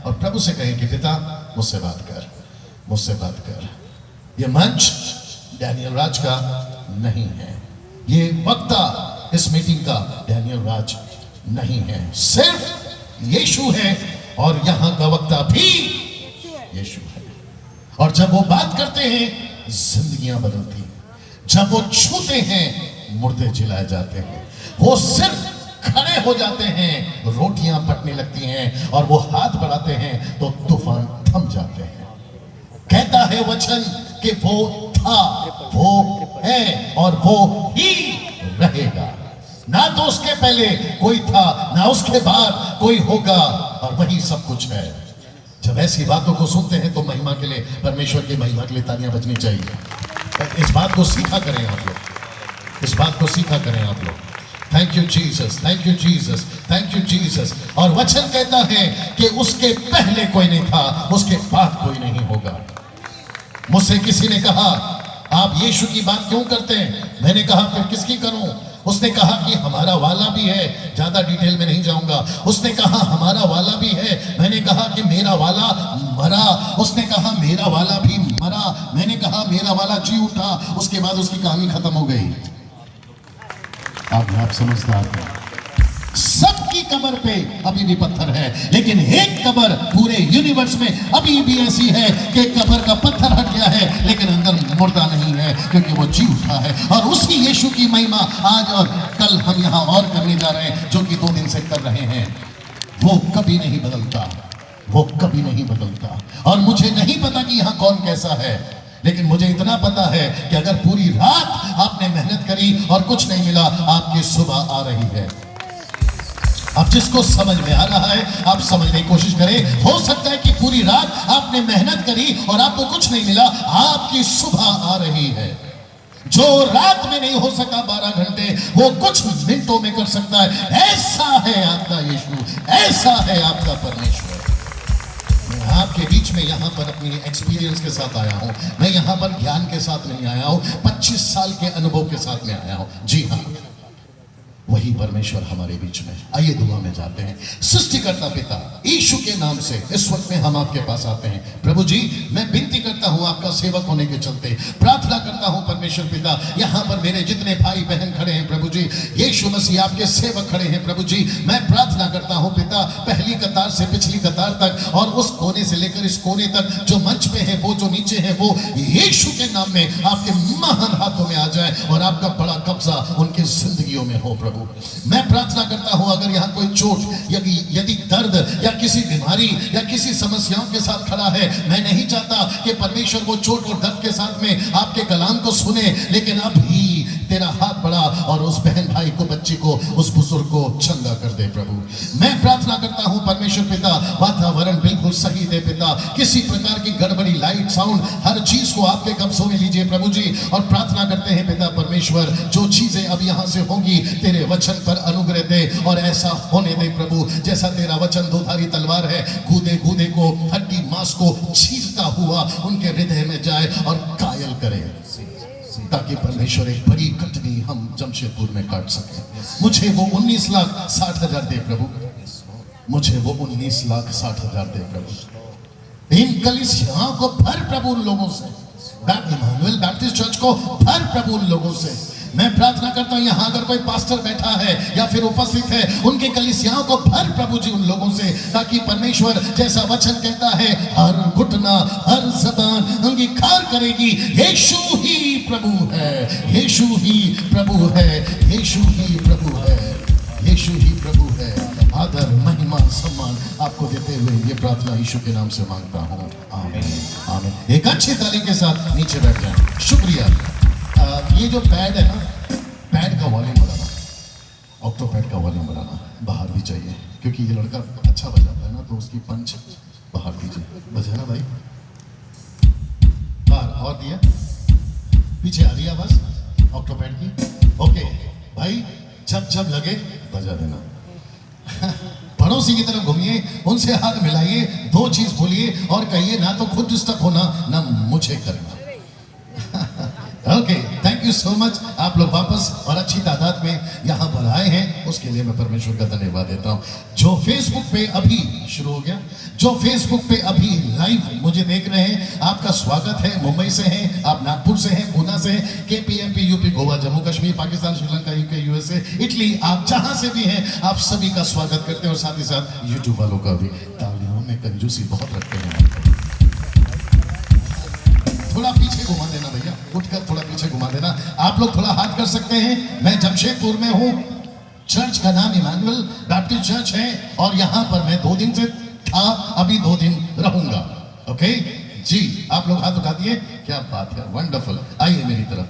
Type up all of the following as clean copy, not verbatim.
और प्रभु से कहें कि पिता मुझसे बात कर, मुझसे बात कर। ये मंच डैनियल राज का नहीं है, ये वक्ता इस मीटिंग का डैनियल राज नहीं है, सिर्फ यीशु है और यहां का वक्ता भी यीशु है। और जब वो बात करते हैं जिंदगियां बदलती हैं, जब वो छूते हैं मुर्दे जिलाए जाते हैं, वो सिर्फ खड़े हो जाते हैं रोटियां पटने लगती हैं, और वो हाथ बढ़ाते हैं तो तूफान थम जाते हैं। कहता है वचन कि वो था, वो है और वो ही रहेगा। ना तो उसके पहले कोई था, ना उसके बाद कोई होगा, और वही सब कुछ है। जब ऐसी बातों को सुनते हैं तो महिमा के लिए, परमेश्वर की महिमा के लिए तालियां बजनी चाहिए। इस बात को सीखा करें आप लोग, इस बात को सीखा करें आप लोग। Thank you Jesus, thank you Jesus, thank you Jesus. और वचन कहता है कि उसके पहले कोई नहीं था, उसके बाद कोई नहीं होगा। मुझसे किसी ने कहा आप यीशु की बात क्यों करते हैं? मैंने कहा फिर किसकी करूं? उसने कहा कि हमारा वाला भी है, ज्यादा डिटेल में नहीं जाऊंगा। उसने कहा हमारा वाला भी है, मैंने कहा कि मेरा वाला मरा। उसने कहा मेरा वाला भी मरा, मैंने कहा मेरा वाला जी उठा। उसके बाद उसकी कहानी खत्म हो गई। आप समझदार हैं। सबकी कब्र पे अभी भी पत्थर है, लेकिन एक कब्र पूरे यूनिवर्स में अभी भी ऐसी है कि कब्र का पत्थर हट गया है, लेकिन अंदर मुर्दा नहीं है, क्योंकि वो जी उठा है। और उसी यीशु की महिमा आज और कल हम यहाँ और करने जा रहे हैं, जो कि 2 दिन से कर रहे हैं। वो कभी नहीं बदलता, वो कभी नहीं बदलता। और मुझे नहीं पता कि यहाँ कौन कैसा है, लेकिन मुझे इतना पता है कि अगर पूरी रात आपने मेहनत करी और कुछ नहीं मिला, आपकी सुबह आ रही है। अब जिसको समझ में आ रहा है आप समझने की कोशिश करें। हो सकता है कि पूरी रात आपने मेहनत करी और आपको कुछ नहीं मिला, आपकी सुबह आ रही है। जो रात में नहीं हो सका 12 घंटे, वो कुछ मिनटों में कर सकता है। ऐसा है आपका यीशु, ऐसा है आपका परमेश्वर। मैं आपके बीच में यहाँ पर अपनी एक्सपीरियंस के साथ आया हूँ। मैं यहाँ पर ज्ञान के साथ नहीं आया हूँ, 25 साल के अनुभव के साथ में आया हूँ। जी हाँ, वही परमेश्वर हमारे बीच में। आइए दुआ में जाते हैं। सृष्टिकर्ता पिता यीशु के नाम से इस वक्त में हम आपके पास आते हैं। प्रभु जी, मैं विनती करता हूं आपका सेवक होने के चलते, प्रार्थना करता हूं परमेश्वर पिता, यहां पर मेरे जितने भाई बहन खड़े हैं प्रभु जी, यीशु मसीह आपके सेवक खड़े हैं प्रभु जी। मैं प्रार्थना करता हूं पिता, पहली कतार से पिछली कतार तक और उस कोने से लेकर इस कोने तक, जो मंच पे है वो जो नीचे है, वो यीशु के नाम में आपके महान हाथों में आ जाए और आपका बड़ा कब्जा उनकी जिंदगियों में हो। मैं प्रार्थना करता हूं अगर यहां कोई चोट, यदि दर्द या किसी बीमारी या किसी समस्याओं के साथ खड़ा है, मैं नहीं चाहता कि परमेश्वर वो चोट और दर्द के साथ में आपके कलाम को सुने, लेकिन अभी तेरा हाथ बढ़ा और उस बहन भाई को, बच्ची को, उस बुजुर्ग को चंगा कर दे प्रभु। मैं प्रार्थना करता हूं परमेश्वर पिता, वातावरण बिल्कुल सही दे पिता, किसी प्रकार की गड़बड़ी, लाइट, साउंड, हर चीज को आपके कब्जों में लीजिए प्रभु जी। और प्रार्थना करते हैं पिता परमेश्वर, जो चीजें अब यहां से होंगी तेरे वचन पर अनुग्रह दे और ऐसा होने दे प्रभु, जैसा तेरा वचन दोधारी तलवार है, कूदे कूदे को, हड्डी मांस को चीरता हुआ उनके हृदय में जाए और कायल करे, ताकि परमेश्वर एक बड़ी कटनी हम जमशेदपुर में काट सके। मुझे वो 19,60,000 दे प्रभु, मुझे वो 19,60,000 दे प्रभु। इन कलीसियाओं को भर प्रभु उन लोगों से, इमानुएल बैप्टिस्ट चर्च को भर प्रभु उन लोगों से। मैं प्रार्थना करता हूं यहाँ अगर कोई पास्टर बैठा है या फिर उपस्थित है, उनके कलीसियाओं को भर प्रभु जी उन लोगों से, ताकि परमेश्वर जैसा वचन कहता है, हर घुटना, हर जबान अंगीकार करेगी यीशु ही प्रभु है, यीशु ही प्रभु है, यीशु ही प्रभु है, यीशु ही प्रभु है। आदर, महिमा, सम्मान आपको देते हुए ये प्रार्थना यीशु के नाम से मांगता हूँ, आमीन, आमीन। एक अच्छी ताली के साथ नीचे बैठ जाएं। शुक्रिया। ये जो पैड है ना, पैड का वॉल्यूम बढ़ाना, ऑक्टो पैड का वॉल्यूम बढ़ाना बाहर भी चाहिए, क्योंकि ये लड़का अच्छा बजाता है ना, तो उसकी पंच बाहर दीजिए। बजा ना भाई, बाहर और दिया, पीछे आ रही आवाज ऑक्टो पैड की। ओके भाई, जब जब लगे बजा देना। पड़ोसी की तरफ घूमिए, उनसे हाथ मिलाइए, 2 चीज बोलिए और कहिए, ना तो खुद डिस्टर्ब होना, ना मुझे करना। Okay, thank thank you so much. आप लोग वापस और अच्छी तादाद में यहाँ पर आए हैं, उसके लिए मैं परमेश्वर का धन्यवाद देता हूँ। जो फेसबुक पे अभी शुरू हो गया, जो फेसबुक पे अभी लाइव मुझे देख रहे हैं, आपका स्वागत है। मुंबई से हैं आप, नागपुर से हैं, पूना से हैं, KPMP UP, Goa, Jammu Kashmir, Pakistan, Sri Lanka, UK, USA, Italy, आप जहां से भी हैं, आप सभी का स्वागत करते हैं। और साथ ही साथ यूट्यूब वालों का भी। तालियों में कंजूसी बहुत रखते हैं। थोड़ा पीछे घुमा देना भैया, उठकर थोड़ा पीछे घुमा देना। आप लोग थोड़ा हाथ कर सकते हैं। मैं जमशेदपुर में हूँ, चर्च का नाम इमानुएल बैप्टिस्ट चर्च है, और यहाँ पर मैं 2 दिन से था, अभी 2 दिन रहूंगा। ओके जी, आप लोग हाथ उठा दिए, क्या बात है, वंडरफुल। आइए मेरी तरफ,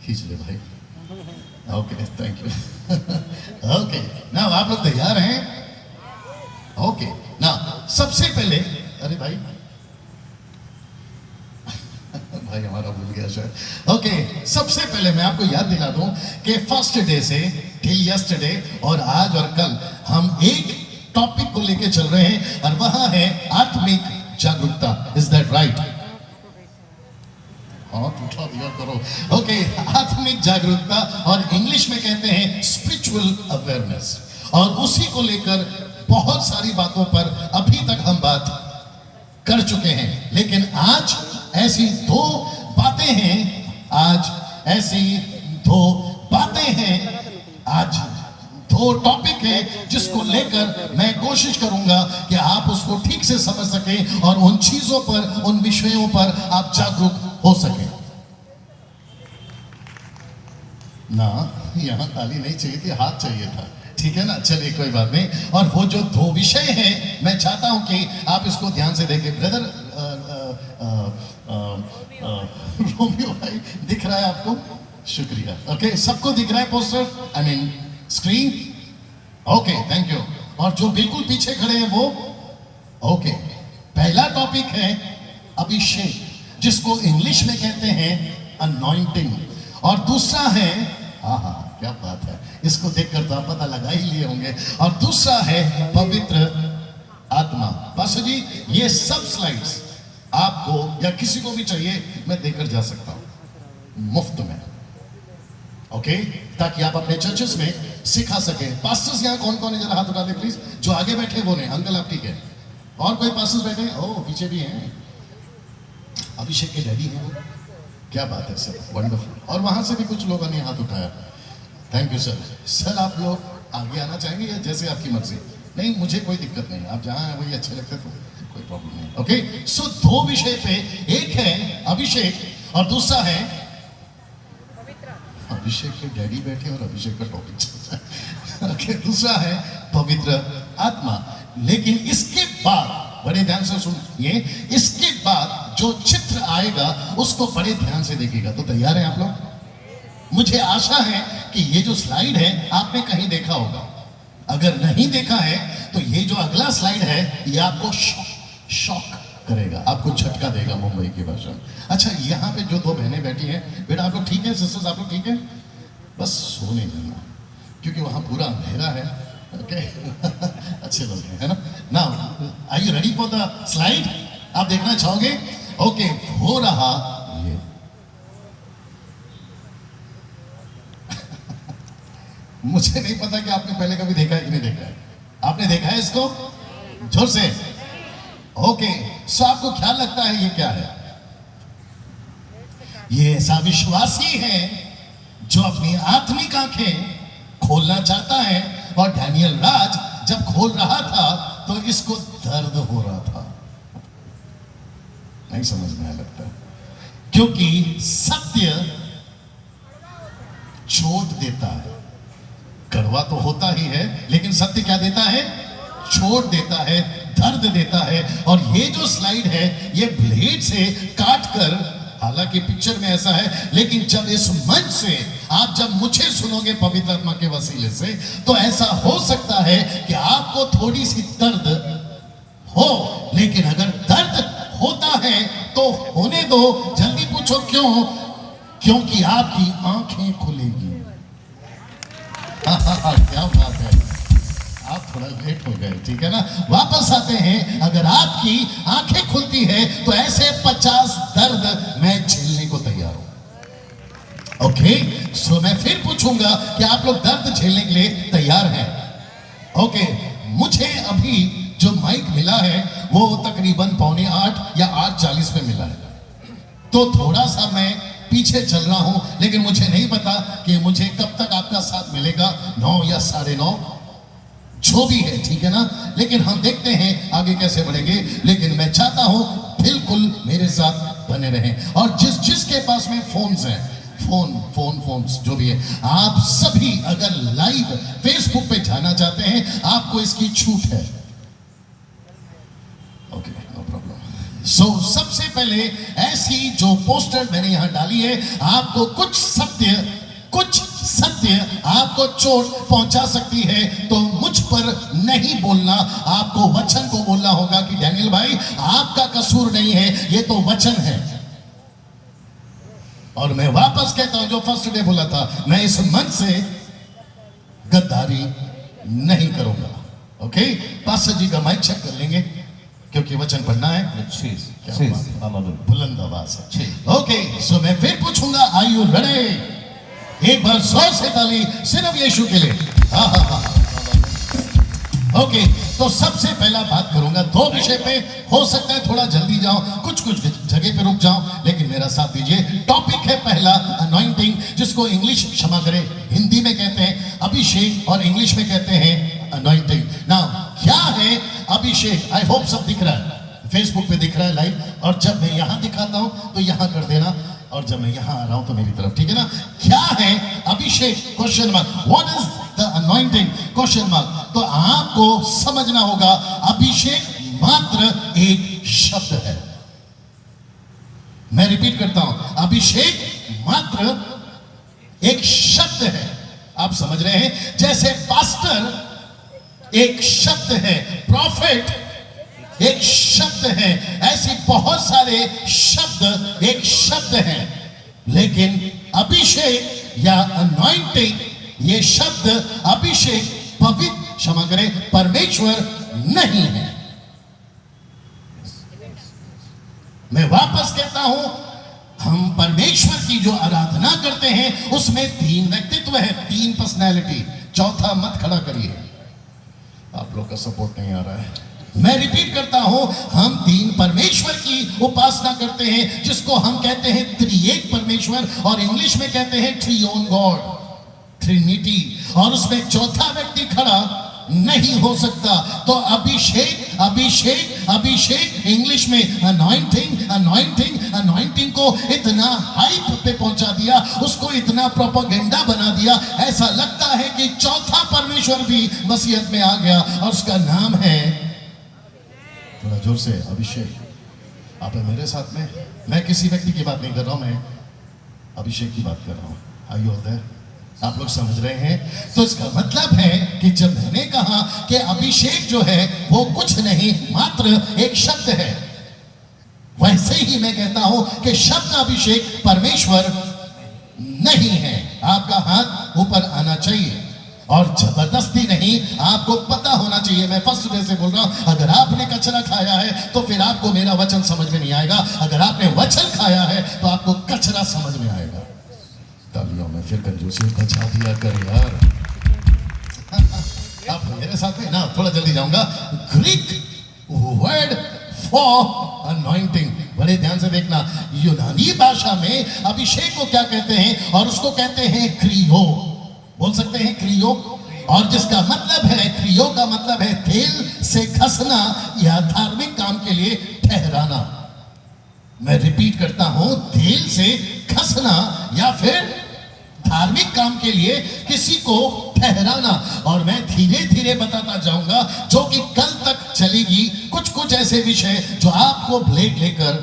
खींच ले भाई। Okay, thank you. ओके ना, आप लोग तैयार हैं? ओके ना, सबसे पहले, अरे भाई भाई हमारा भूल गया शायद। ओके, सबसे पहले मैं आपको याद दिला दूं कि फर्स्ट डे से टिल यस्टरडे और आज और कल हम एक टॉपिक को लेके चल रहे हैं, और वह है आत्मिक जागरूकता। Is that right? हाथ उठा दिया करो। ओके, आत्मिक जागरूकता, और इंग्लिश में कहते हैं स्पिरिचुअल अवेयरनेस। और उसी को लेकर बहुत सारी बातों पर अभी तक हम बात कर चुके हैं, लेकिन आज ऐसी 2 बातें हैं, आज ऐसी 2 बातें हैं, आज 2 टॉपिक है जिसको लेकर मैं कोशिश करूंगा कि आप उसको ठीक से समझ सकें और उन चीजों पर, उन विषयों पर आप जागरूक हो सकें ना। यहाँ ताली नहीं चाहिए थी, हाथ चाहिए था, ठीक है ना। चलिए कोई बात नहीं। और वो जो 2 विषय हैं, मैं चाहता हूं कि आप इसको ध्यान से देखें। ब्रदर रोमियो भाई, दिख रहा है आपको? शुक्रिया। ओके, सबको दिख रहा है poster, I mean screen? Okay, thank you. और जो बिल्कुल पीछे खड़े हैं वो? ओके, पहला टॉपिक है अभिषेक, जिसको इंग्लिश में कहते हैं अनॉइंटिंग, और दूसरा है, हाँ क्या बात है, इसको देखकर तो आप पता लगा ही लिए होंगे, और दूसरा है पवित्र आत्मा। पास्टर जी, ये सब स्लाइड्स आपको या किसी को भी चाहिए, मैं देकर जा सकता हूं मुफ्त में, ओके, ताकि आप अपने चर्चेस में सिखा सकें। पास्टर्स यहाँ कौन कौन है, जरा हाथ उठा दे प्लीज। जो आगे बैठे वो नहीं, अंकल आप ठीक है। और कोई पास्टर्स बैठे हैं? ओह, पीछे भी हैं, अभिषेक के डैडी हैं वो, क्या बात है सर, वंडरफुल। और वहां से भी कुछ लोगों ने हाथ उठाया, थैंक यू सर। सर आप लोग आगे आना चाहेंगे या जैसे आपकी मर्जी? नहीं, मुझे कोई दिक्कत नहीं, आप जहाँ हैं वही अच्छे लगते तो कोई प्रॉब्लम नहीं। ओके, सो 2 विषय पे, एक है अभिषेक और दूसरा है अभिषेक के डैडी बैठे और अभिषेक का टॉपिक चल रहा है। ओके, दूसरा है पवित्र आत्मा। लेकिन इसके बाद, बड़े ध्यान से सुनिए, इसके बाद जो चित्र आएगा उसको बड़े ध्यान से देखिएगा। तो तैयार हैं आप लोग? मुझे आशा है कि ये जो स्लाइड है आपने कहीं देखा होगा, अगर नहीं देखा है तो ये जो अगला स्लाइड है ये आपको शॉक करेगा, आपको झटका देगा मुंबई की भाषा में। अच्छा, यहाँ पे जो 2 बहनें बैठी हैं, बेटा आप लोग ठीक है? सिस्टर्स आप लोग ठीक है? बस सो नहीं जाना, क्योंकि वहाँ पूरा अंधेरा है। ओके अच्छे लोग हैं, है ना। Now are you ready for the slide? आप देखना चाहोगे? ओके, हो रहा ये मुझे नहीं पता कि आपने पहले कभी देखा है कि नहीं देखा है। आपने देखा है इसको? जोर से। ओके, सो आपको क्या लगता है ये क्या है? ये ऐसा विश्वासी है जो अपनी आत्मिक आंखें खोलना चाहता है, और डैनियल राज जब खोल रहा था तो इसको दर्द हो रहा था। नहीं समझ में आया लगता, क्योंकि सत्य चोट देता है। कड़वा तो होता ही है, लेकिन सत्य क्या देता है? चोट देता है, दर्द देता है। और ये जो स्लाइड है ये ब्लेड से काट कर, हालांकि पिक्चर में ऐसा है, लेकिन जब इस मंच से आप जब मुझे सुनोगे पवित्र आत्मा के वसीले से, तो ऐसा हो सकता है कि आपको थोड़ी सी दर्द हो, लेकिन अगर दर्द होता है तो होने दो। जल्दी पूछो क्यों? क्योंकि आपकी आंखें खुलेगी। क्या बात है, आप थोड़ा लेट हो गए, ठीक है ना। वापस आते हैं, अगर आपकी आंखें खुलती है तो ऐसे 50 दर्द मैं झेलने को तैयार हूं। ओके, मैं फिर पूछूंगा कि आप लोग दर्द झेलने के लिए तैयार हैं? ओके, मुझे अभी जो माइक मिला है वो तकरीबन 7:45 या 8:40 पे मिला है, तो थोड़ा सा मैं पीछे चल रहा हूं, लेकिन मुझे नहीं पता कि मुझे कब तक आपका साथ मिलेगा, 9 या 9:30, जो भी है, ठीक है ना। लेकिन हम देखते हैं आगे कैसे बढ़ेंगे, लेकिन मैं चाहता हूं बिल्कुल मेरे साथ बने रहें। और जिसके पास में फोन्स हैं, फोन्स जो भी है, आप सभी अगर लाइव फेसबुक पे जाना चाहते हैं, आपको इसकी छूट है। Okay, no problem. सबसे पहले ऐसी जो पोस्टर मैंने यहां डाली है, आपको कुछ सत्य आपको चोट पहुंचा सकती है, तो मुझ पर नहीं बोलना, आपको वचन को बोलना होगा कि डैनियल भाई आपका कसूर नहीं है, ये तो वचन है। और मैं वापस कहता हूं, जो फर्स्ट डे बोला था, मैं इस मन से गद्दारी नहीं करूंगा। ओके, पास्टर जी का माइक चेक कर लेंगे, क्योंकि वचन पढ़ना है। बुलंद आवाज है। ओके, सो मैं फिर पूछूंगा, आर यू रेडी? एक बार जोर से ताली सिर्फ यीशु के लिए। हाँ। ओके, तो सबसे पहला बात करूंगा 2 विषय पे। हो सकता है थोड़ा जल्दी जाऊं, कुछ जगह पे रुक जाऊं, लेकिन मेरा साथ दीजिए। टॉपिक है पहला, अनॉइंटिंग, जिसको इंग्लिश, क्षमा करें, हिंदी में कहते हैं अभिषेक और इंग्लिश में कहते हैं अनॉइंटिंग। नाउ क्या है अभिषेक? आई होप सब दिख रहा है, फेसबुक पे दिख रहा है लाइव, और जब मैं यहां दिखाता हूं तो यहां कर देना, और जब मैं यहां आ रहा हूं तो मेरी तरफ, ठीक है ना। क्या है अभिषेक? Question mark. What is the anointing? Question mark. तो आपको समझना होगा, अभिषेक मात्र एक शब्द है। मैं रिपीट करता हूं, अभिषेक मात्र एक शब्द है। आप समझ रहे हैं? जैसे पास्टर एक शब्द है, प्रॉफिट एक शब्द है, ऐसे बहुत सारे शब्द एक शब्द हैं, लेकिन अभिषेक या अनॉइंटिंग, ये शब्द अभिषेक, पवित्र, क्षमा करें, परमेश्वर नहीं है। मैं वापस कहता हूं, हम परमेश्वर की जो आराधना करते हैं उसमें 3 व्यक्तित्व है, 3 पर्सनैलिटी, चौथा मत खड़ा करिए, आप लोग का सपोर्ट नहीं आ रहा है। मैं रिपीट करता हूं, हम 3 परमेश्वर की उपासना करते हैं, जिसको हम कहते हैं त्रिएक परमेश्वर, और इंग्लिश में कहते हैं ट्रियोन गॉड, ट्रिनिटी, और उसमें चौथा व्यक्ति खड़ा नहीं हो सकता। तो अभिषेक इंग्लिश में अनॉइंटिंग को इतना हाइप पे पहुंचा दिया, उसको इतना प्रोपेगेंडा बना दिया, ऐसा लगता है कि चौथा परमेश्वर भी मसीहत में आ गया, और उसका नाम है, थोड़ा जोर से, अभिषेक। आप है मेरे साथ में? मैं किसी व्यक्ति की बात नहीं कर रहा हूं, मैं अभिषेक की बात कर रहा हूं। Are you there? आप लोग समझ रहे हैं? तो इसका मतलब है कि जब मैंने कहा कि अभिषेक जो है वो कुछ नहीं, मात्र एक शब्द है, वैसे ही मैं कहता हूं कि शब्द अभिषेक परमेश्वर नहीं है। आपका हाथ ऊपर आना चाहिए, और जबरदस्ती नहीं, आपको पता होना चाहिए। मैं फर्स्ट डे से बोल रहा हूं, अगर आपने कचरा खाया है तो फिर आपको मेरा वचन समझ में नहीं आएगा, अगर आपने वचन खाया है तो आपको कचरा समझ में आएगा। तालियों में फिर कंजूसी बचा दिया कर यार। आप मेरे साथ में ना, थोड़ा जल्दी जाऊंगा। ग्रीक वर्ड फॉर अनॉइंटिंग, बड़े ध्यान से देखना, यूनानी भाषा में अभिषेक को क्या कहते हैं? और उसको कहते हैं क्रियो। बोल सकते हैं क्रियो? और जिसका मतलब है, क्रियो का मतलब है तेल से घसना या धार्मिक काम के लिए ठहराना। मैं रिपीट करता हूं, तेल से घसना या फिर धार्मिक काम के लिए किसी को ठहराना। और मैं धीरे धीरे बताता जाऊंगा, जो कि कल तक चलेगी, कुछ ऐसे विषय जो आपको ब्लेड लेकर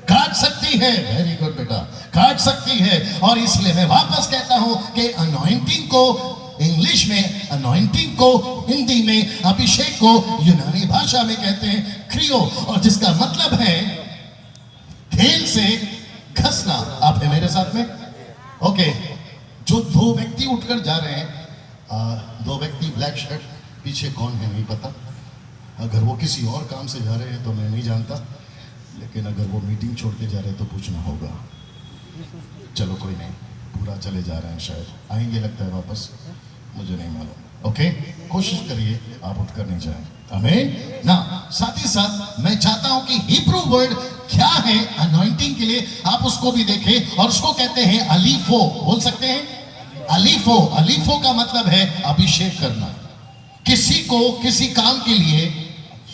काट सकती है। वेरी गुड बेटा, काट सकती है। और इसलिए मैं वापस कहता हूं कि अनॉइंटिंग को इंग्लिश में, अनॉइंटिंग को हिंदी में, अभिषेक को यूनानी भाषा में कहते हैं क्रियो, और जिसका मतलब है तेल से घसना। आप है मेरे साथ में? ओके, जो 2 व्यक्ति उठकर जा रहे हैं, 2 व्यक्ति ब्लैक शर्ट, पीछे कौन है नहीं पता, अगर वो किसी और काम से जा रहे हैं तो मैं नहीं जानता, लेकिन अगर वो मीटिंग छोड़ के जा रहे हैं तो पूछना होगा। चलो कोई नहीं, पूरा चले जा रहे हैं, शायद आएंगे लगता है वापस, मुझे नहीं मालूम। ओके, कोशिश करिए आप उठकर नहीं जाए। आमीन ना। साथ ही साथ मैं चाहता हूं कि हिब्रू वर्ड क्या है अनॉइंटिंग के लिए, आप उसको भी देखें। और उसको कहते हैं अलीफो, बोल सकते हैं अलीफो। अलीफो का मतलब है अभिषेक करना, किसी को किसी काम के लिए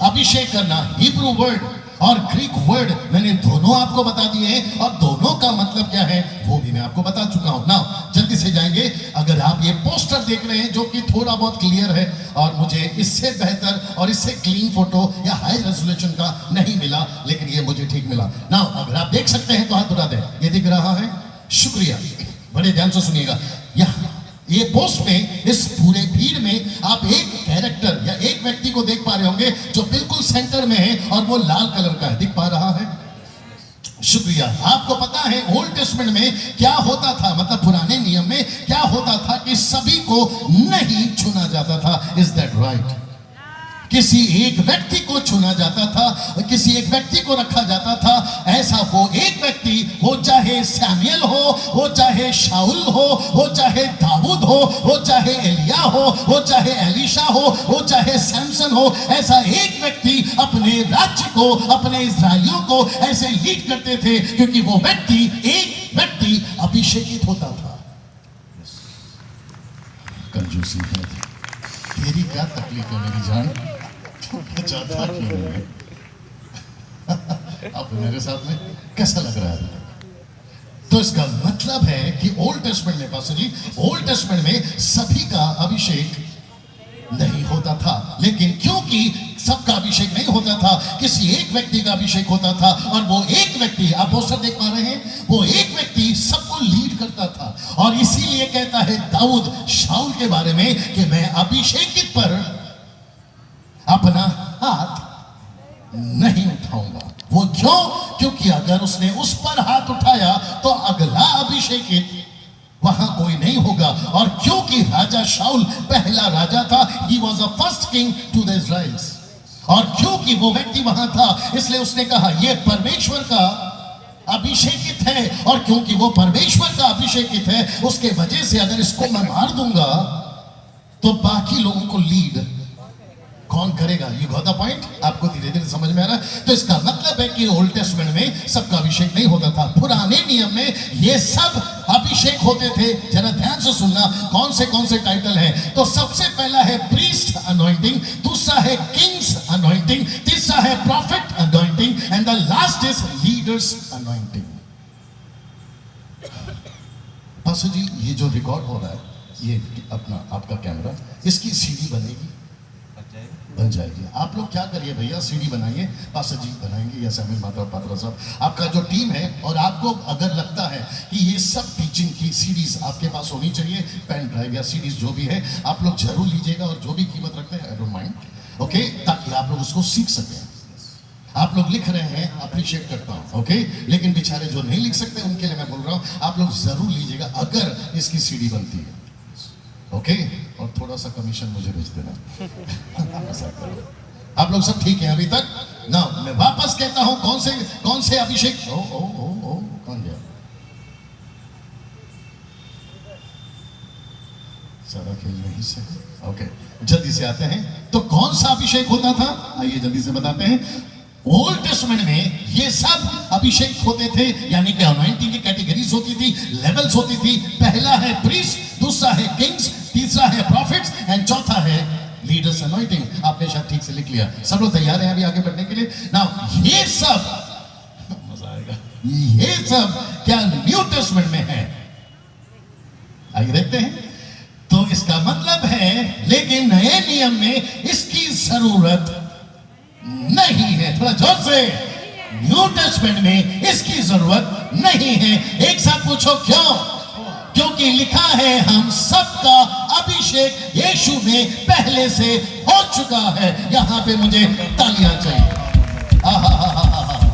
अभिषेक करना। हिब्रू वर्ड और ग्रीक वर्ड मैंने दोनों आपको बता दिए हैं, और दोनों का मतलब क्या है वो भी मैं आपको बता चुका हूं ना। जल्दी से जाएंगे। अगर आप ये पोस्टर देख रहे हैं जो कि थोड़ा बहुत क्लियर है, और मुझे इससे बेहतर और इससे क्लीन फोटो या हाई रेजोल्यूशन का नहीं मिला, लेकिन ये मुझे ठीक मिला ना। अगर आप देख सकते हैं तो हाथ उठा दें। ये दिख रहा है, शुक्रिया, बड़े ध्यान से सुनिएगा। ये पोस्ट में इस पूरे भीड़ में आप एक कैरेक्टर या एक व्यक्ति को देख पा रहे होंगे जो बिल्कुल सेंटर में है, और वो लाल कलर का है, दिख पा रहा है, शुक्रिया। आपको पता है ओल्ड टेस्टमेंट में क्या होता था, मतलब पुराने नियम में क्या होता था कि सभी को नहीं चुना जाता था। Is that right? किसी एक व्यक्ति को चुना जाता था, किसी एक व्यक्ति को रखा जाता था। ऐसा वो एक व्यक्ति, वो चाहे सैमुएल हो चाहे शाऊल हो चाहे दाऊद हो चाहे एलिया वो चाहे एलीशा वो चाहे सैमसन हो, ऐसा एक व्यक्ति अपने राज्य को, अपने इस्राएलियों को ऐसे लीड करते थे, क्योंकि वो व्यक्ति, एक व्यक्ति अभिषेकित होता था। कंजूसी है, तेरी क्या तकलीफ है मेरी जान, चाहता क्यों नहीं है? अब मेरे साथ में कैसा लग रहा है? तो इसका मतलब है कि ओल्ड टेस्टमेंट में, पास्टर जी, ओल्ड टेस्टमेंट में सभी का अभिषेक नहीं होता था। लेकिन क्योंकि सबका अभिषेक नहीं होता था, किसी एक व्यक्ति का अभिषेक होता था, और वो एक व्यक्ति, आप पोस्टर देख पा रहे हैं, वो एक व्यक्ति सबको लीड करता था। और इसीलिए कहता है दाऊद शाऊल के बारे में कि मैं अभिषेकित पर अपना हाथ नहीं उठाऊंगा। वो क्यों? क्योंकि अगर उसने उस पर हाथ उठाया तो अगला अभिषेकित वहां कोई नहीं होगा। और क्योंकि राजा शाऊल पहला राजा था, he was the first king to the Israelites, और क्योंकि वो व्यक्ति वहां था, इसलिए उसने कहा ये परमेश्वर का अभिषेकित है। और क्योंकि वो परमेश्वर का अभिषेकित है, उसके वजह से अगर इसको मैं मार दूंगा तो बाकी लोगों को लीड कौन करेगा? You got the point? आपको धीरे धीरे समझ में आ रहा है? तो इसका मतलब है कि ओल्ड टेस्टमेंट में सबका अभिषेक नहीं होता था। पुराने नियम में ये सब अभिषेक होते थे। जरा ध्यान से सुनना, कौन से टाइटल हैं। तो सबसे पहला है प्रीस्ट अनॉइंटिंग, दूसरा है किंग्स अनॉइंटिंग, तीसरा है prophet anointing, and the last is leaders anointing. Pastor ji, ये जो रिकॉर्ड हो रहा है, ये अपना आपका कैमरा, इसकी सीडी बनेगी, बन जाएगी। आप लोग क्या करिए भैया, सीडी बनाइए, पास्टर जी बनाएंगे या समीर माधव पात्रा साहब, आपका जो टीम है। और आपको अगर लगता है कि ये सब टीचिंग की सीडीज आपके पास होनी चाहिए, पेन ड्राइव या सीडीज जो भी है, आप लोग जरूर लीजिएगा, और जो भी कीमत रखते हैं आई डोंट माइंड, ओके, ताकि आप लोग उसको सीख सकें। आप लोग लिख रहे हैं, अप्रिशिएट करता हूं, ओके, लेकिन बेचारे जो नहीं लिख सकते उनके लिए मैं बोल रहा हूं, आप लोग जरूर लीजिएगा अगर इसकी सीडी बनती है, ओके। और थोड़ा सा कमीशन मुझे भेज देना। आप लोग सब ठीक है अभी तक ना? मैं वापस कहता हूं, कौन से अभिषेक, कौन गया? सारा खेल नहीं से, ओके, जल्दी से आते हैं। तो कौन सा अभिषेक होता था, आइए जल्दी से बताते हैं। ओल्ड टेस्टमेंट में ये सब अभिषेक होते थे, यानी कि अनॉइंटिंग की कैटेगरीज होती थी, लेवल्स होती थी। पहला है प्रीस्ट, दूसरा है किंग्स, तीसरा है प्रॉफिट्स, एंड चौथा है लीडर्स अनॉइंटिंग। आपने शायद ठीक से लिख लिया। सब लोग तैयार हैं अभी आगे बढ़ने के लिए ना? ये सब मजा आएगा, ये सब क्या न्यू टेस्टमेंट में है? आइए देखते हैं। तो इसका मतलब है, लेकिन नए नियम में इसकी जरूरत नहीं है। थोड़ा जोर से, न्यू टेस्टमेंट में इसकी जरूरत नहीं है। एक साथ पूछो क्यों? क्योंकि लिखा है हम सबका अभिषेक यीशु में पहले से हो चुका है। यहां पे मुझे तालियां चाहिए।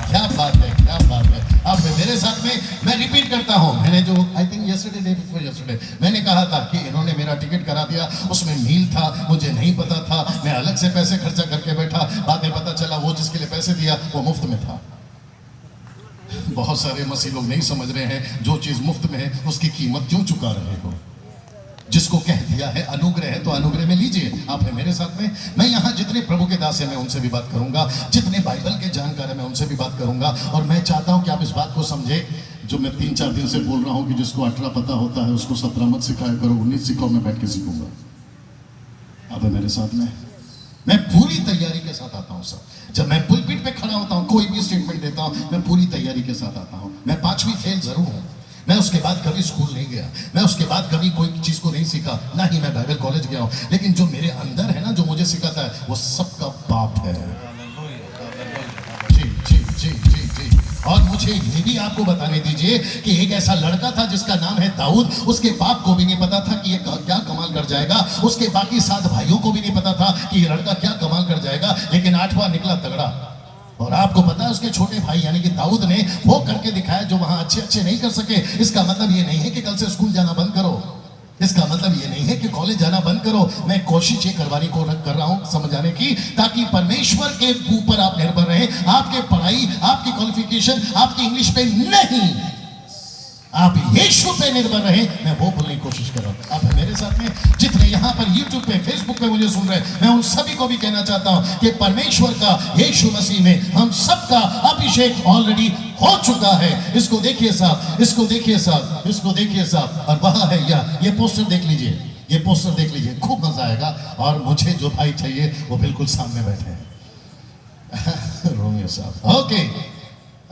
क्या बात है, क्या बात है। अब मेरे साथ में मैं रिपीट करता हूं, मैंने जो आई थिंक यस्टरडे मैंने कहा था कि इन्होंने मेरा टिकट करा दिया, उसमें मील था, मुझे नहीं पता था, मैं अलग से पैसे खर्चा करके बैठा, बाद में पता चला वो जिसके लिए पैसे दिया वो मुफ्त में था। बहुत सारे मसीह लोग नहीं समझ रहे हैं, जो चीज मुफ्त में है उसकी कीमत क्यों चुका रहे हो? जिसको कह दिया है अनुग्रह है तो अनुग्रह में लीजिए। आप है मेरे साथ में। मैं यहाँ जितने प्रभु के दास हैं मैं उनसे भी बात करूंगा, जितने बाइबल के जानकार हैं मैं उनसे भी बात करूंगा। और मैं चाहता हूं कि आप इस बात को समझे, जो मैं 3-4 दिन से बोल रहा हूं कि जिसको 18 पता होता है उसको 17 मत सिखाया करो, 19 सिखाओ, मैं बैठ के सीखूंगा। आप है मेरे साथ में। मैं पूरी तैयारी के साथ आता हूं सब। जब मैं पुलपिट पे खड़ा होता हूं, कोई भी स्टेटमेंट देता हूं, मैं पूरी तैयारी के साथ आता हूं। मैं 5वीं फेल जरूर हूं, मैं उसके बाद कभी स्कूल नहीं गया, मैं उसके बाद कभी कोई चीज को नहीं सीखा, ना ही मैं बाइबल कॉलेज गया हूं, लेकिन जो मेरे अंदर है ना, जो मुझे सिखाता है, वो सबका बाप है। जी जी जी जी जी। और मुझे ये भी आपको बताने दीजिए कि एक ऐसा लड़का था जिसका नाम है दाऊद। उसके बाप को भी नहीं पता था कि ये क्या कमाल कर जाएगा, उसके बाकी 7 भाइयों को भी नहीं पता था कि ये लड़का क्या कमाल कर जाएगा, लेकिन 8वां निकला तगड़ा। और आपको पता है उसके छोटे भाई यानी कि दाऊद ने वो करके दिखाया जो वहां अच्छे नहीं कर सके। इसका मतलब ये नहीं है कि कल से स्कूल जाना बंद करो, इसका मतलब ये नहीं है कि कॉलेज जाना बंद करो। मैं कोशिश ये करवाने को कर रहा हूं समझाने की, ताकि परमेश्वर के ऊपर आप निर्भर रहे। आपके पढ़ाई, आपकी क्वालिफिकेशन, आपकी इंग्लिश पे नहीं, आप यीशु पे निर्भर रहे। मैं वो बोलने की कोशिश कर रहा हूं। आप है मेरे साथ में। जितने यहाँ पर YouTube पे, Facebook पे मुझे सुन रहे हैं, मैं उन सभी को भी कहना चाहता हूं कि परमेश्वर का यीशु मसीह में हम सबका अभिषेक ऑलरेडी हो चुका है। इसको देखिए साहब, इसको देखिए साहब, इसको देखिए साहब। और वह है ये पोस्टर देख लीजिए, ये पोस्टर देख लीजिए, खूब मजा आएगा। और मुझे जो भाई चाहिए वो बिल्कुल सामने बैठे हैं रोमियो साहब। ओके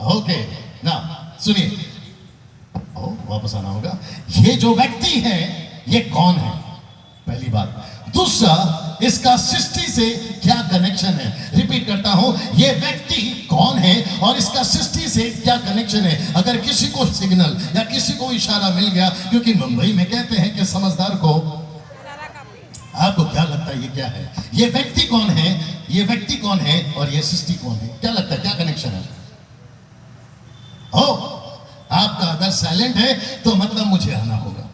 ओके ना सुनिए, वापस आना होगा। ये जो व्यक्ति है ये कौन है, पहली बात। दूसरा, इसका सृष्टि से क्या कनेक्शन है। रिपीट करता हूं, ये व्यक्ति कौन है और इसका सृष्टि से क्या कनेक्शन है। अगर किसी को सिग्नल या किसी को इशारा मिल गया, क्योंकि मुंबई में कहते हैं कि समझदार को, आपको क्या लगता है ये क्या है? ये व्यक्ति कौन है, ये व्यक्ति कौन है और ये सृष्टि कौन है? क्या लगता है, क्या कनेक्शन है? हो आपका अगर साइलेंट है तो मतलब मुझे आना होगा।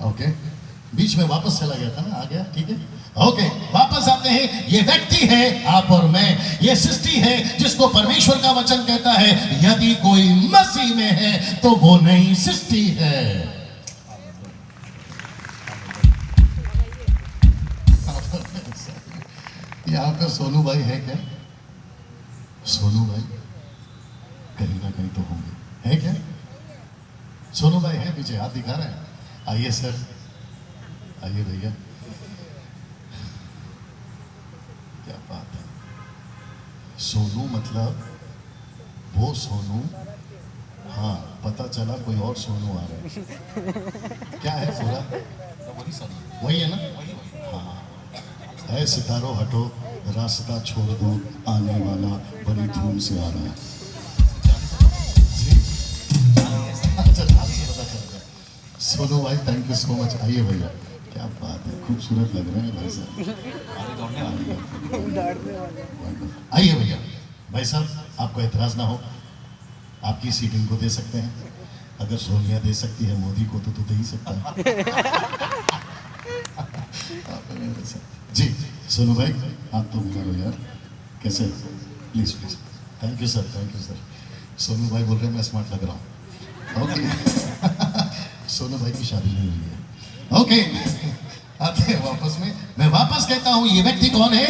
ओके, बीच में वापस चला गया था ना, आ गया, ठीक है। ओके, वापस आते हैं। ये व्यक्ति है आप और मैं, ये सृष्टि है जिसको परमेश्वर का वचन कहता है यदि कोई मसीह में है तो वो नई सृष्टि है। यहाँ पर सोनू भाई है क्या? सोनू भाई कहीं ना कहीं तो होंगे, है क्या? सोनू भाई है पीछे, हाथ दिखा रहे हैं। आइए सर, आइए भैया, क्या बात है। सोनू मतलब वो सोनू, हाँ पता चला कोई और सोनू आ रहा है। क्या है पूरा? वही है ना? हाँ, है सितारों हटो रास्ता छोड़ दो, आने वाला बड़ी धूम से आ रहा है। सोनू भाई थैंक यू सो मच। आइए भैया, क्या बात है, खूबसूरत लग रहे हैं भाई साहब। आइए भैया, भाई साहब आपको एतराज ना हो, आपकी सीट इनको दे सकते हैं। अगर सोनिया दे सकती है मोदी को तो दे ही सकता है। जी सोनू भाई, आप तो मिला लो यार, कैसे? Please please, thank you sir, thank you sir. Sonu भाई बोल रहे हैं मैं स्मार्ट लग रहा हूँ। ओके सोनू भाई की शादी नहीं हुई है। ओके, आते हैं वापस में। मैं वापस कहता हूं, ये व्यक्ति कौन है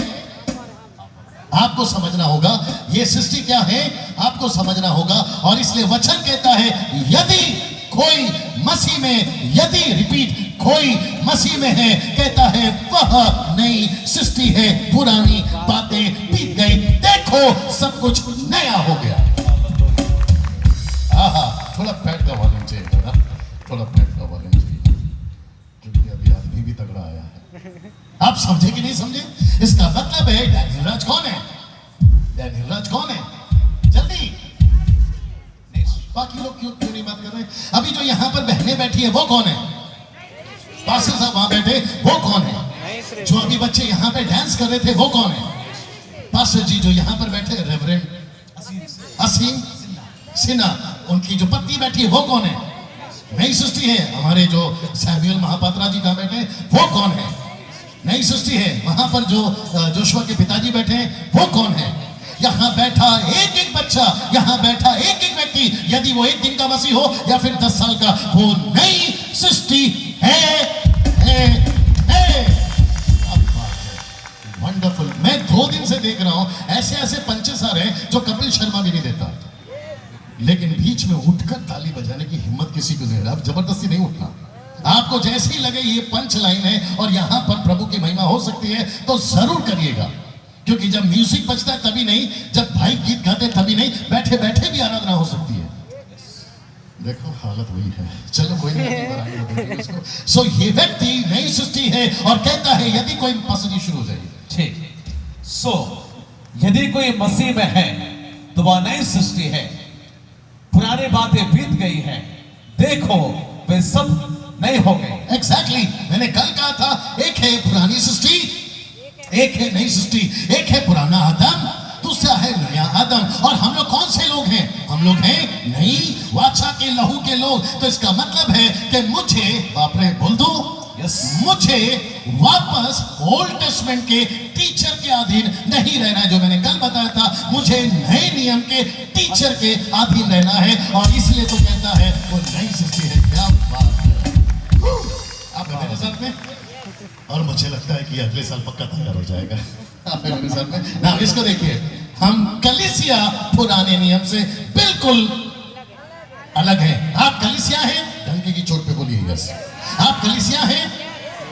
आपको समझना होगा। ये सृष्टि क्या है आपको समझना होगा। और इसलिए वचन कहता है यदि कोई मसीह में, यदि रिपीट, कोई मसीह में है, कहता है वह नई सृष्टि है, पुरानी बातें बीत गई, देखो सब कुछ नया हो गया। आहा, थोड़ा पैट का वॉल्यूम चाहिए, थोड़ा पैट का वॉल्यूम चाहिए, क्योंकि अभी आदमी भी तगड़ा आया है। आप समझे कि नहीं समझे? इसका मतलब है डैनियल राज कौन है? डैनियल राज कौन है? जल्दी, बाकी लोग क्यों नहीं बात कर रहे? अभी जो यहाँ पर बहनें बैठी है वो कौन है? पास्टर साहब वहां बैठे, वो कौन है? जो अभी बच्चे यहाँ पे डांस कर रहे थे वो कौन है? पास्टर जी जो यहाँ पर बैठे, रेवरेंड असीम सिन्हा, उनकी जो पत्नी बैठी है वो कौन है? नई सृष्टि है। हमारे जो सैमुअल महापात्रा जी कहाँ बैठे वो कौन है? नई सृष्टि है। वहां पर जो जोशुआ के पिताजी बैठे हैं वो कौन है? यहाँ बैठा एक एक बच्चा, यहाँ बैठा एक एक व्यक्ति, यदि वो एक दिन का मसीह हो या फिर 10 साल का, वो नई सृष्टि है। वंडरफुल। मैं 2 दिन से देख रहा हूं ऐसे ऐसे पंचेस आ रहे हैं जो कपिल शर्मा भी नहीं देता, लेकिन बीच में उठकर ताली बजाने की हिम्मत किसी को नहीं है। अब जबरदस्ती नहीं उठना, आपको जैसी लगे ये पंच लाइन है और यहां पर प्रभु की महिमा हो सकती है तो जरूर करिएगा, क्योंकि जब म्यूजिक बजता है तभी नहीं, जब भाई गीत गाते तभी नहीं, बैठे बैठे भी आराधना हो सकती है। देखो हालत वही है, चलो कोई नहीं। सो ये व्यक्ति नई सृष्टि है और कहता है यदि कोई मसीह शुरू हो जाए, ठीक। सो यदि कोई मसीह में है तो वह नई सृष्टि है, पुरानी बातें बीत गई है, देखो वे सब नए हो गए। एग्जैक्टली, मैंने कल कहा था एक है पुरानी सृष्टि, एक है नई सृष्टि, एक है पुराना आदम, दूसरा है नया आदम। और हम लोग कौन से लोग हैं? हम लोग हैं नई वाचा के लहू के लोग। तो इसका मतलब है कि मुझे, बाप रे बोल दो, मुझे वापस ओल्ड टेस्टमेंट के टीचर के अधीन नहीं रहना है, जो मैंने कल बताया था। मुझे नए नियम के टीचर के अधीन रहना है, और इसलिए तो कहता है वो नई सृष्टि है। क्या बात है, आप मेरे साथ में, और मुझे लगता है कि अगले साल पक्का तैयार हो जाएगा। आप मेरे साथ में ना, इसको देखिए, हम कलीसिया पुराने नियम से बिल्कुल अलग है। आप कलीसिया हैं, डंके की चोट पे बोलिए यस। आप कलीसिया हैं,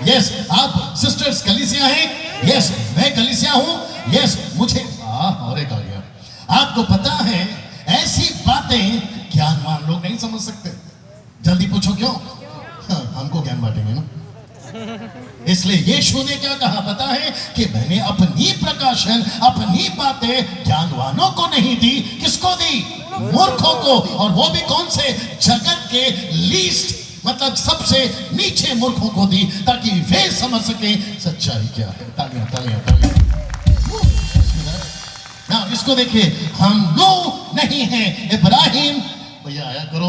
यस। आप सिस्टर्स कलीसिया हैं, यस। मैं कलीसिया हूं, यस। मुझे और एक आ गया। आपको पता है ऐसी बातें ज्ञानवान लोग नहीं समझ सकते। जल्दी पूछो क्यों? हमको ज्ञान बांटेंगे ना, इसलिए यीशु ने क्या कहा पता है कि मैंने अपनी प्रकाशन, अपनी बातें ज्ञानवानों को नहीं दी। किसको दी? मूर्खों को। और वो भी कौन से? जगत के लीस्ट, मतलब सबसे नीचे मूर्खों को दी, ताकि वे समझ सके सच्चाई क्या है। तालियां तालियां तालियां। ना इसको देखिए, हम लोग नहीं हैं इब्राहिम, भैया आया करो,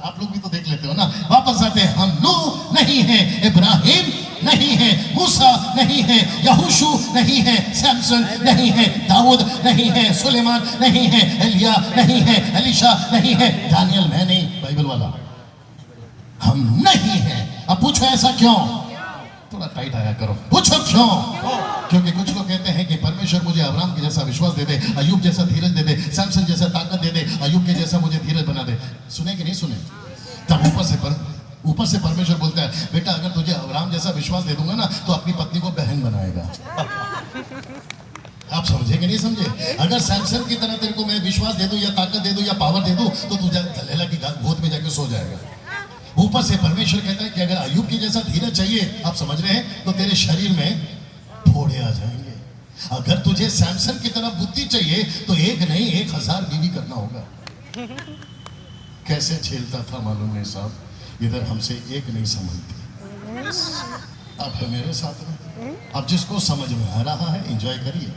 आप लोग भी तो देख लेते हो ना। वापस आते हैं, हम नूह नहीं है, इब्राहिम नहीं है, मूसा नहीं है, यहोशू नहीं है, सैमसन नहीं है, दाऊद नहीं है, सुलेमान नहीं है, एलिया नहीं है, एलिशा नहीं है, दानियल मैं नहीं, बाइबल वाला हम नहीं है। अब पूछो ऐसा क्यों? थोड़ा टाइट आया करो, पूछो क्यों? क्योंकि कुछ लोग कहते हैं कि परमेश्वर मुझे अब्राहम के जैसा विश्वास दे दे, अयूब जैसा धीरज दे दे, सैमसन जैसा ताकत दे दे, अयूब के जैसा मुझे धीरज बना दे। सुने कि नहीं सुने? तब ऊपर से परमेश्वर बोलता है, बेटा अगर तुझे अब्राहम जैसा विश्वास दे दूंगा ना तो अपनी पत्नी को बहन बनाएगा। आप समझे कि नहीं समझे? अगर सैमसन की तरह तेरे को मैं विश्वास दे दूं या ताकत दे दूं या पावर दे दूं तो तू दलेला की गोद में जाके सो जाएगा। ऊपर से परमेश्वर कहता है कि अगर अयूब की जैसा धीरज चाहिए, आप समझ रहे हैं, तो तेरे शरीर में फोड़े आ जाएंगे। अगर तुझे सैमसन की तरह बुद्धि चाहिए तो एक नहीं 1000 बीवी करना होगा। कैसे झेलता था मालूम नहीं साहब, इधर हमसे एक नहीं संभलती। आप तो मेरे साथ में, अब जिसको समझ में आ रहा है एंजॉय करिए।